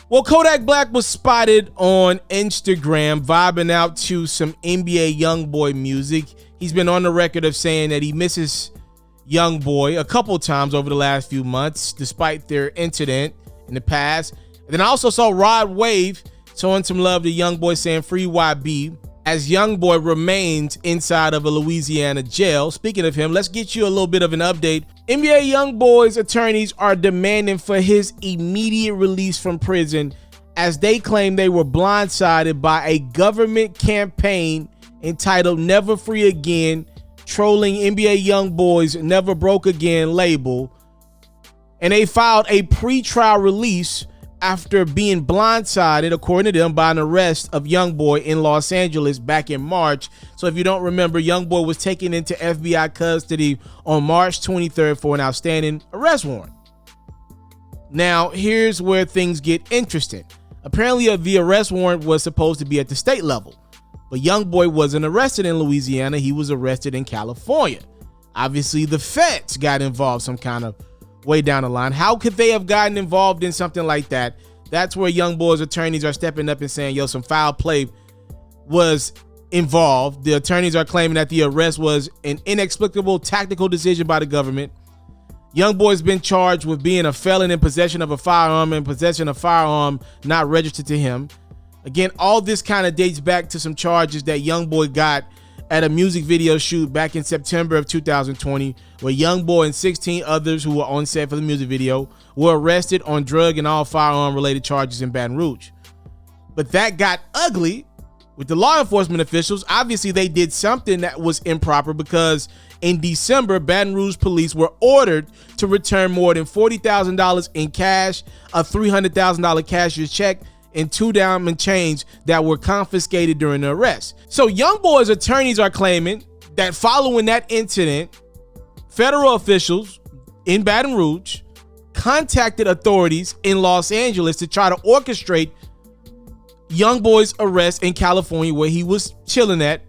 Well, Kodak Black was spotted on Instagram vibing out to some NBA Youngboy music. He's been on the record of saying that he misses Youngboy a couple times over the last few months, despite their incident in the past. And then I also saw Rod Wave showing some love to Youngboy, saying free YB, as Youngboy remains inside of a Louisiana jail. Speaking of him, let's get you a little bit of an update. NBA Youngboy's attorneys are demanding for his immediate release from prison, as they claim they were blindsided by a government campaign entitled Never Free Again, trolling NBA Youngboy's Never Broke Again label. And they filed a pre-trial release after being blindsided, according to them, by an arrest of Youngboy in Los Angeles back in March. So if you don't remember, Youngboy was taken into FBI custody on March 23rd for an outstanding arrest warrant. Now, here's where things get interesting. Apparently, the arrest warrant was supposed to be at the state level, but Youngboy wasn't arrested in Louisiana. He was arrested in California. Obviously, the feds got involved some kind of way down the line. How could they have gotten involved in something like that? That's where Youngboy's attorneys are stepping up and saying, yo, some foul play was involved. The attorneys are claiming that the arrest was an inexplicable tactical decision by the government. Youngboy's been charged with being a felon in possession of a firearm and possession of a firearm not registered to him. Again, all this kind of dates back to some charges that Youngboy got at a music video shoot back in September of 2020, where Youngboy and 16 others who were on set for the music video were arrested on drug and all firearm related charges in Baton Rouge. But that got ugly with the law enforcement officials. Obviously, they did something that was improper, because in December, Baton Rouge police were ordered to return more than $40,000 in cash, a $300,000 cashier's check, and 2 diamond chains that were confiscated during the arrest. So Youngboy's attorneys are claiming that following that incident, federal officials in Baton Rouge contacted authorities in Los Angeles to try to orchestrate Youngboy's arrest in California, where he was chilling at,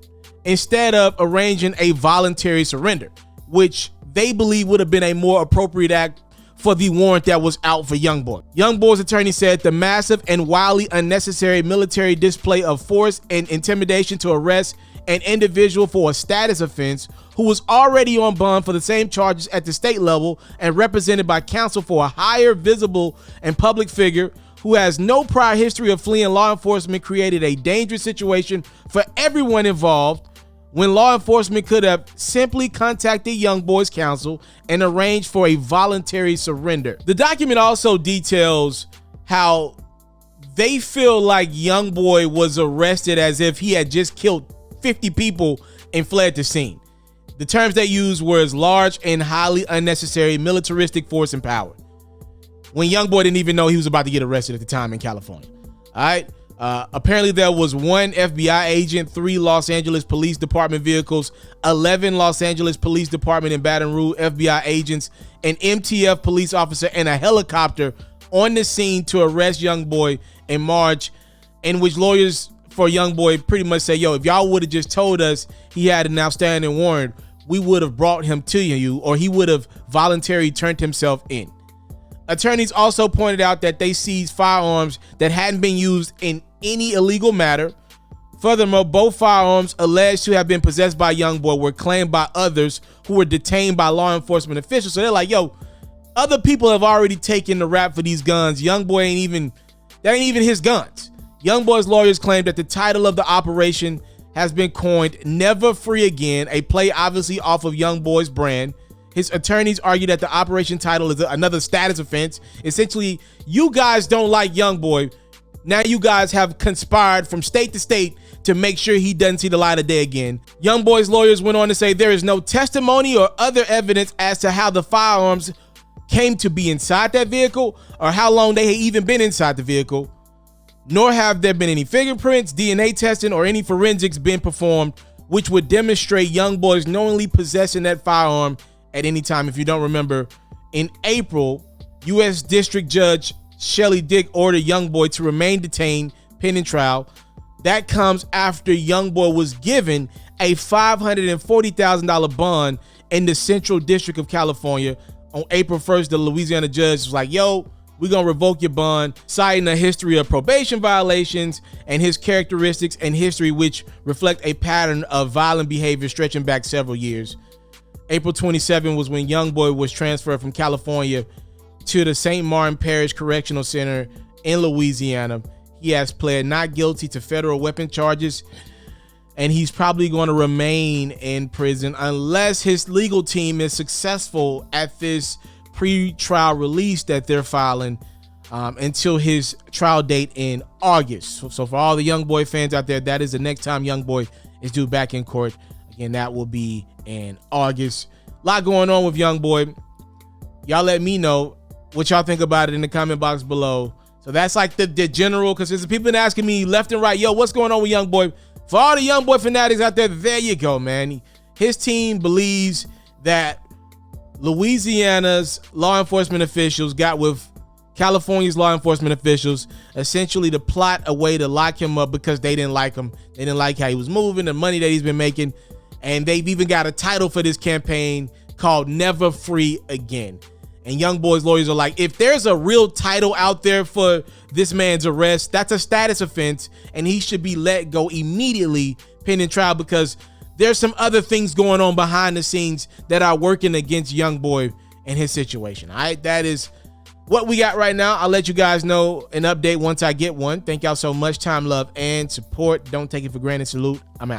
instead of arranging a voluntary surrender, which they believe would have been a more appropriate act for the warrant that was out for Youngboy. Youngboy's attorney said the massive and wildly unnecessary military display of force and intimidation to arrest an individual for a status offense who was already on bond for the same charges at the state level and represented by counsel for a higher, visible, and public figure who has no prior history of fleeing law enforcement created a dangerous situation for everyone involved, when law enforcement could have simply contacted Youngboy's counsel and arranged for a voluntary surrender. The document also details how they feel like Youngboy was arrested as if he had just killed 50 people and fled the scene. The terms they used were as large and highly unnecessary militaristic force and power, when Youngboy didn't even know he was about to get arrested at the time in California. All right. Apparently there was 1 FBI agent, 3 Los Angeles Police Department vehicles, 11 Los Angeles Police Department and Baton Rouge FBI agents, an MTF police officer, and a helicopter on the scene to arrest Youngboy in March, in which lawyers for Youngboy pretty much say, yo, if y'all would have just told us he had an outstanding warrant, we would have brought him to you, or he would have voluntarily turned himself in. Attorneys also pointed out that they seized firearms that hadn't been used in any illegal matter. Furthermore, both firearms alleged to have been possessed by Youngboy were claimed by others who were detained by law enforcement officials. So they're like, yo, other people have already taken the rap for these guns. Youngboy ain't even his guns. Youngboy's lawyers claimed that the title of the operation has been coined Never Free Again, a play obviously off of Youngboy's brand. His attorneys argue that the operation title is another status offense. Essentially, you guys don't like Youngboy. Now you guys have conspired from state to state to make sure he doesn't see the light of day again. Youngboy's lawyers went on to say there is no testimony or other evidence as to how the firearms came to be inside that vehicle or how long they had even been inside the vehicle, nor have there been any fingerprints, DNA testing, or any forensics been performed which would demonstrate Youngboy's knowingly possessing that firearm at any time. If you don't remember, in April, U.S. District Judge Shelley Dick ordered Youngboy to remain detained pending trial. That comes after Youngboy was given a $540,000 bond in the Central District of California. On April 1st, the Louisiana judge was like, yo, We're going to revoke your bond, citing a history of probation violations and his characteristics and history, which reflect a pattern of violent behavior stretching back several years. April 27 was when Youngboy was transferred from California to the St. Martin Parish Correctional Center in Louisiana. He has pled not guilty to federal weapon charges, and he's probably going to remain in prison unless his legal team is successful at this pre-trial release that they're filing until his trial date in August. So for all the Youngboy fans out there, that is the next time Youngboy is due back in court. Again, that will be in August. A lot going on with Youngboy. Y'all let me know what y'all think about it in the comment box below. So that's like the general, because there's people been asking me left and right, yo, what's going on with Youngboy? For all the Youngboy fanatics out there you go, man. His team believes that Louisiana's law enforcement officials got with California's law enforcement officials essentially to plot a way to lock him up because they didn't like him. They didn't like how he was moving, the money that he's been making. And they've even got a title for this campaign called Never Free Again. And Youngboy's lawyers are like, if there's a real title out there for this man's arrest, that's a status offense and he should be let go immediately pending trial, because there's some other things going on behind the scenes that are working against Youngboy and his situation. All right, that is what we got right now. I'll let you guys know an update once I get one. Thank y'all so much. Time, love, and support. Don't take it for granted. Salute. I'm out.